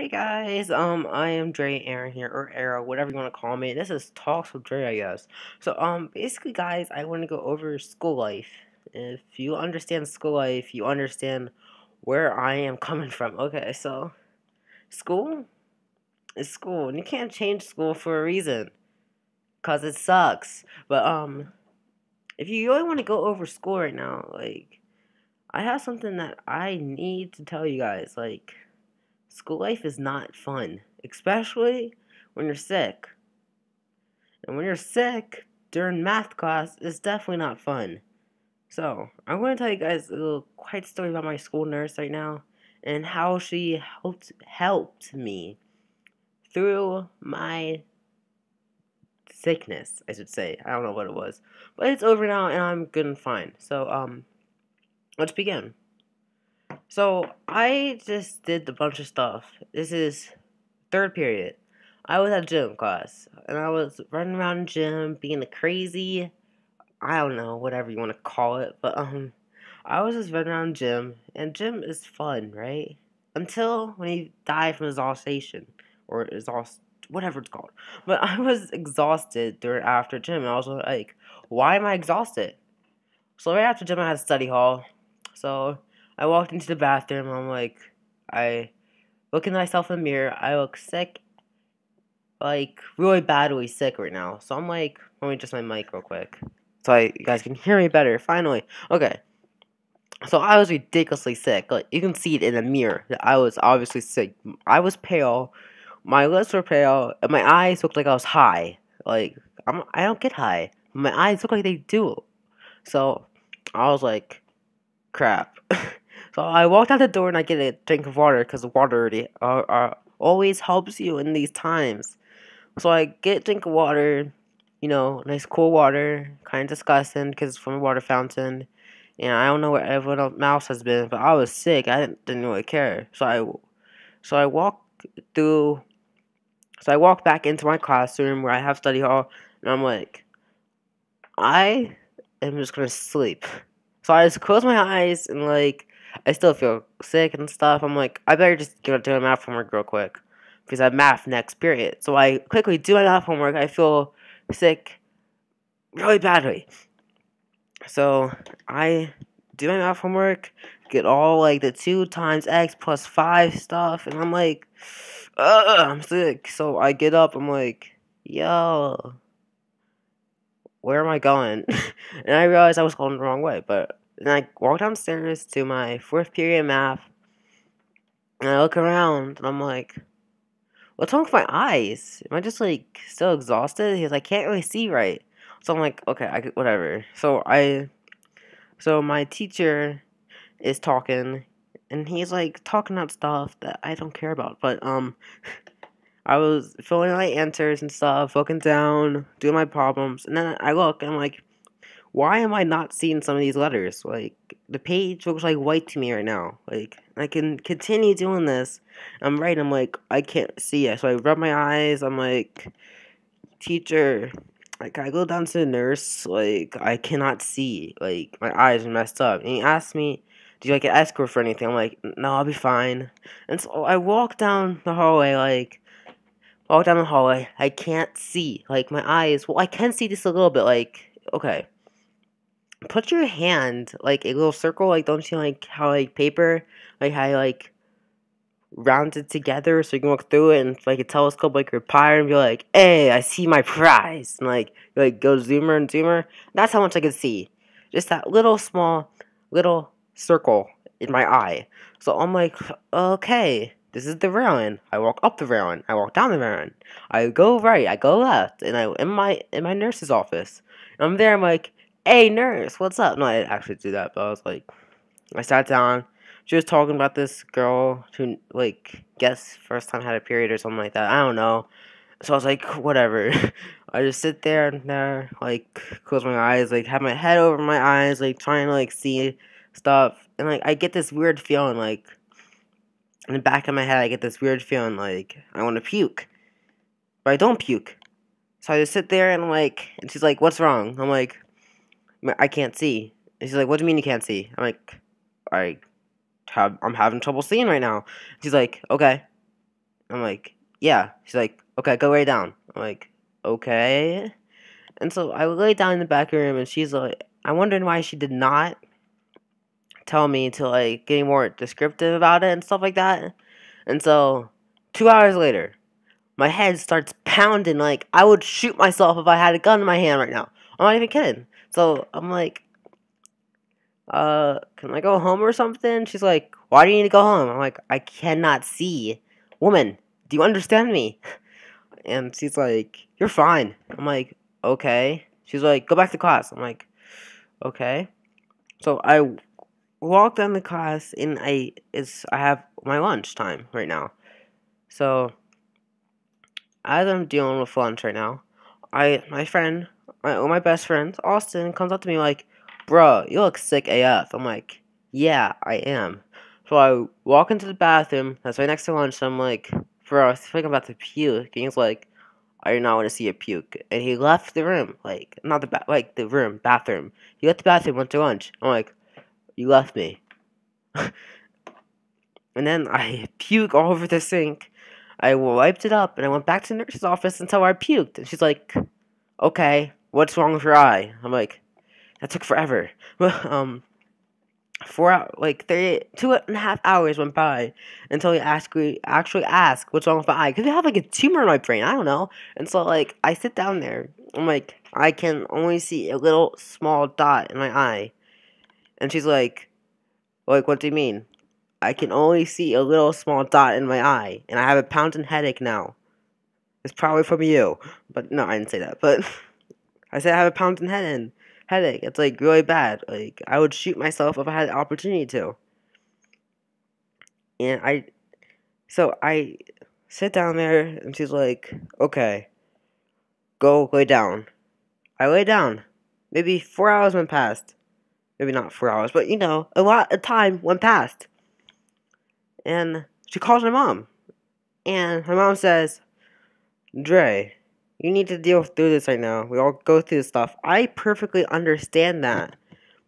Hey guys, I am Dre Aaron here, or Arrow, whatever you want to call me. This is Talks with Dre, I guess. So, basically, guys, I want to go over school life. If you understand school life, you understand where I am coming from. Okay, so, school is school, and you can't change school for a reason, because it sucks. But, if you really want to go over school right now, I have something that I need to tell you guys, school life is not fun, especially when you're sick. And when you're sick during math class, it's definitely not fun. So, I'm going to tell you guys a little quiet story about my school nurse right now and how she helped me through my sickness, I should say. I don't know what it was. But it's over now and I'm good and fine. So, let's begin. So, I just did a bunch of stuff. This is third period. I was at gym class, and I was running around gym, being a crazy, I don't know, whatever you want to call it, but, I was just running around gym, and gym is fun, right? Until when you die from exhaustion, or whatever it's called. But I was exhausted during after gym, and I was like, why am I exhausted? So right after gym, I had a study hall, so I walked into the bathroom, I look at myself in the mirror, I look sick, really badly sick right now. So I'm like, let me adjust my mic real quick. So you guys can hear me better, finally. Okay. So I was ridiculously sick. Like, you can see it in the mirror that I was obviously sick. I was pale, my lips were pale, and my eyes looked like I was high. Like, I don't get high. My eyes look like they do. So I was like, crap. So I walked out the door and I get a drink of water because water always helps you in these times. So I get a drink of water, nice cool water, kind of disgusting because it's from a water fountain. And I don't know where everyone else has been, but I was sick. I didn't really care. So I walk through, so I walk back into my classroom where I have study hall, and I'm like, I am just gonna sleep. So I just close my eyes and I still feel sick and stuff. I'm like, I better just do my math homework real quick because I have math next period. So I quickly do my math homework. I feel sick really badly. So I do my math homework, get all the 2 times x plus 5 stuff, and I'm like, I'm sick. So I get up, I'm like, yo, where am I going? And I realized I was going the wrong way, but then I walk downstairs to my 4th period math, and I look around, and I'm like, what's wrong with my eyes? Am I just still exhausted? Because I can't really see right. So I'm like, okay, whatever. So my teacher is talking, and he's talking about stuff that I don't care about. But I was filling out answers and stuff, looking down, doing my problems, and then I look, and I'm like, why am I not seeing some of these letters? The page looks white to me right now. I can continue doing this. I'm right. I'm like, I can't see it. So I rub my eyes. I'm like, teacher, I go down to the nurse. I cannot see. My eyes are messed up. And he asked me, do you an escort for anything? I'm like, no, I'll be fine. And so I walk down the hallway, I can't see. My eyes, well, I can see just a little bit. Okay. Put your hand a little circle, don't you how paper, how you round it together so you can look through it and a telescope your pirate and be like, hey, I see my prize, and go zoomer and zoomer. That's how much I can see. Just that little small little circle in my eye. So I'm like, okay, this is the railing. I walk up the railing, I walk down the railing, I go right, I go left, and I in my nurse's office. And I'm there, I'm like, hey nurse, what's up? No, I didn't actually do that, but I was I sat down. She was talking about this girl who, guess first time had a period or something like that. I don't know. So I was like, whatever. I just sit there and there, close my eyes, have my head over my eyes, trying to, see stuff. And, I get this weird feeling, in the back of my head, I get this weird feeling, I want to puke. But I don't puke. So I just sit there and, and she's like, what's wrong? I'm like, I can't see. And she's like, what do you mean you can't see? I'm like, I'm having trouble seeing right now. She's like, okay. I'm like, yeah. She's like, okay, go lay down. I'm like, okay. And so I lay down in the back room, and she's like, I'm wondering why she did not tell me to like get more descriptive about it and stuff like that. And so 2 hours later, my head starts pounding like I would shoot myself if I had a gun in my hand right now. I'm not even kidding. So I'm like, can I go home or something? She's like, why do you need to go home? I'm like, I cannot see. Woman, do you understand me? And she's like, you're fine. I'm like, okay. She's like, go back to class. I'm like, okay. So I walked down the class, and I have my lunch time right now. So as I'm dealing with lunch right now, my best friend, Austin, comes up to me like, bro, you look sick AF. I'm like, yeah, I am. So I walk into the bathroom that's right next to lunch, and I'm like, bro, I think I'm about to puke. And he's like, I do not want to see you puke. And he left the room, like, not the room, bathroom. He left the bathroom, went to lunch. I'm like, you left me. And then I puke all over the sink. I wiped it up, and I went back to the nurse's office until I puked. And she's like, okay, what's wrong with your eye? I'm like, that took forever. 2.5 hours went by until he actually asked what's wrong with my eye. Because I have like a tumor in my brain, I don't know. And so like, I sit down there, I'm like, I can only see a little small dot in my eye. And she's like, what do you mean? I can only see a little small dot in my eye, and I have a pounding headache now. It's probably from you. But no, I didn't say that. But I said I have a pounding headache. It's like really bad. Like I would shoot myself if I had the opportunity to. And I sit down there, and she's like, okay, go lay down. I lay down. Maybe 4 hours went past. Maybe not 4 hours, but a lot of time went past. And she calls my mom. And my mom says, Dre, you need to deal through this right now. We all go through this stuff. I perfectly understand that.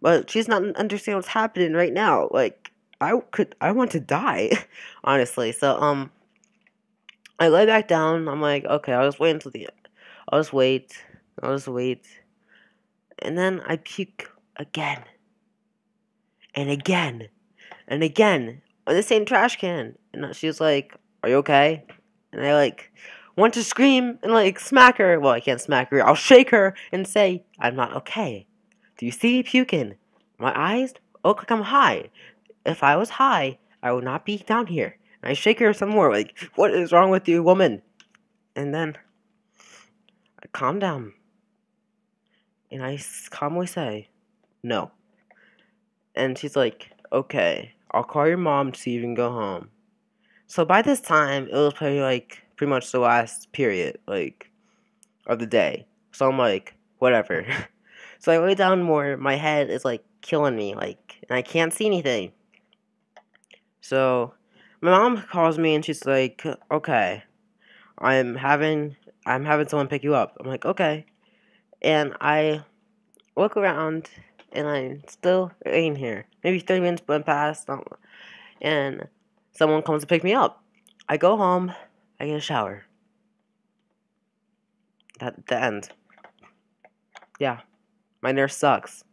But she's not understanding what's happening right now. Like, I want to die. Honestly. So, I lay back down. I'm like, okay, I'll just wait until the end. I'll just wait. And then I puke again. And again. And again. On the same trash can. And she was like, are you okay? And I like want to scream and like smack her. Well, I can't smack her. I'll shake her and say, I'm not okay. Do you see me puking? My eyes look like I'm high. If I was high, I would not be down here. And I shake her some more. Like, what is wrong with you, woman? And then I calm down. And I calmly say, no. And she's like, okay, I'll call your mom to see if you can go home. So by this time, it was probably like pretty much the last period, like, of the day. So I'm like, whatever. So I lay down more. My head is like killing me, like, and I can't see anything. So my mom calls me and she's like, okay, I'm having someone pick you up. I'm like, okay. And I look around and I'm still in here. Maybe 30 minutes went past, and someone comes to pick me up. I go home, I get a shower. That's the end. Yeah. My nurse sucks.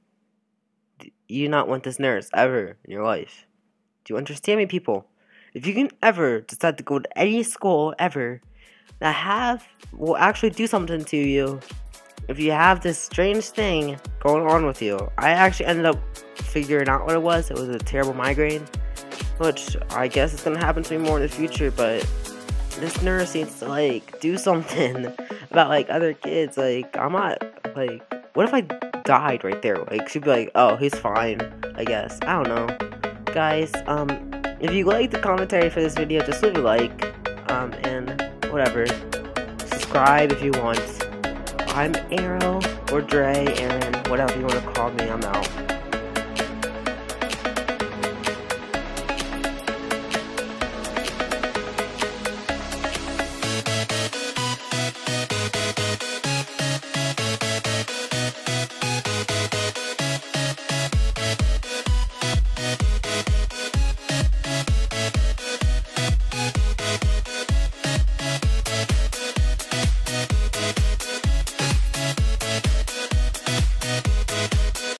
You do not want this nurse ever in your life. Do you understand me, people? If you can ever decide to go to any school ever that will actually do something to you, if you have this strange thing going on with you. I actually ended up figuring out what it was. It was a terrible migraine, which I guess is going to happen to me more in the future, but this nurse needs to, like, do something about, like, other kids. Like, I'm not, like, what if I died right there? Like, she'd be like, oh, he's fine, I guess. I don't know. Guys, if you like the commentary for this video, just leave a like, and whatever. Subscribe if you want. I'm Arrow, or Dre, Aaron, whatever you want to call me, I'm out.